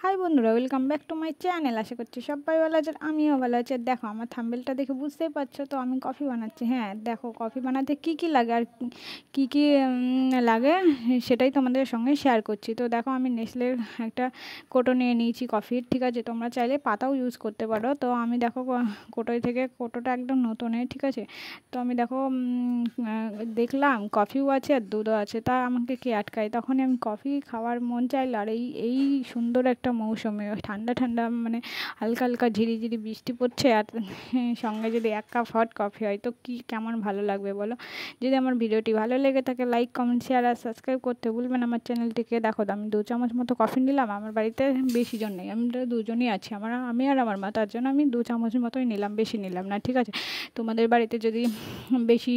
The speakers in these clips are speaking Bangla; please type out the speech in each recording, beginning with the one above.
হাই বন্ধুরা, welcome back to my channel. আশা করছি সবাই ভালো আছেন, আমিও ভালো আছি। দেখো আমার থাম্বনেলটা দেখে বুঝতেই পারছো তো আমি কফি বানাচ্ছি। হ্যাঁ দেখো, কফি বানাতে কি কি লাগে আর কি কি লাগে সেটাই তোমাদের সঙ্গে শেয়ার করছি। তো দেখো আমি নেসলের একটা কোটো নিয়ে নিয়েছি কফির, ঠিক আছে। তোমরা চাইলে পাতাও ইউজ করতে পারো। তো আমি দেখো কোটোয় থেকে, কোটোটা একদম নতুনের, ঠিক আছে। তো আমি দেখো দেখলাম কফিও আছে আর দুধও আছে, তা আমাকে কে আটকায়। তখনই আমি কফি খাওয়ার মন চাইল। আর এই সুন্দর একটা মৌসুমে ঠান্ডা ঠান্ডা মানে হালকা হালকা ঝিরিঝিরি বৃষ্টি পড়ছে, আর সঙ্গে যদি এক কাপ হট কফি হয় তো কি কেমন ভালো লাগবে বলো। যদি আমার ভিডিওটি ভালো লেগে থাকে লাইক কমেন্ট শেয়ার আর সাবস্ক্রাইব করতে ভুলবেন আমার চ্যানেলটিকে। দেখো আমি 2 চামচ মতো কফি নিলাম। আমার বাড়িতে বেশি জন নেই, আমরা দুজনই আছি, আমি আর আমার মা, তার জন্য আমি 2 চামচ মতোই নিলাম, বেশি নিলাম না, ঠিক আছে। তোমাদের বাড়িতে যদি বেশি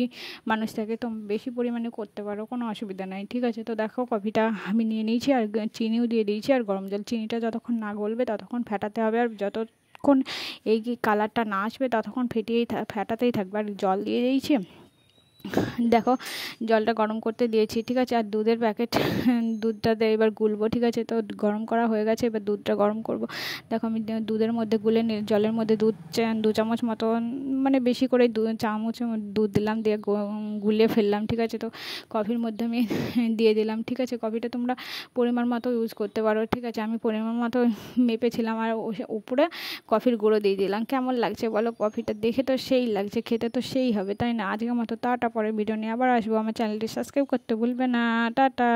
মানুষ থাকে তো বেশি পরিমাণে করতে পারো, কোনো অসুবিধা নাই, ঠিক আছে। তো দেখো কফিটা আমি নিয়ে নিয়েছি আর চিনিও দিয়ে দিয়েছি আর গরম জল। চিনিটা যতক্ষণ না গলবে ততক্ষণ ফেটাতে হবে, আর যতক্ষণ এই কালারটা না আসবে ততক্ষণ ফেটাতেই থাকবে। আর জল দিয়ে দিয়েছি, দেখো জলটা গরম করতে দিয়েছি, ঠিক আছে। আর দুধের প্যাকেট, দুধটাতে এবার গুলবো, ঠিক আছে। তো গরম করা হয়ে গেছে, এবার দুধটা গরম করব। দেখো আমি দুধের মধ্যে জলের মধ্যে 2 চামচ মতো, মানে বেশি করে 2 চামচ দুধ দিলাম, দিয়ে গুলিয়ে ফেললাম, ঠিক আছে। তো কফির মধ্যে আমি দিয়ে দিলাম, ঠিক আছে। কফিটা তোমরা পরিমাণ মতো ইউজ করতে পারো, ঠিক আছে। আমি পরিমাণ মতো মেপেছিলাম আর উপরে কফির গুঁড়ো দিয়ে দিলাম। কেমন লাগছে বলো? কফিটা দেখে তো সেই লাগছে, খেতে তো সেই হবে, তাই না? আজকের মতো টাটা, পরে ভিডিও নিয়ে আবার আসবো। আমার চ্যানেলটি সাবস্ক্রাইব করতে ভুলবে না। টাটা।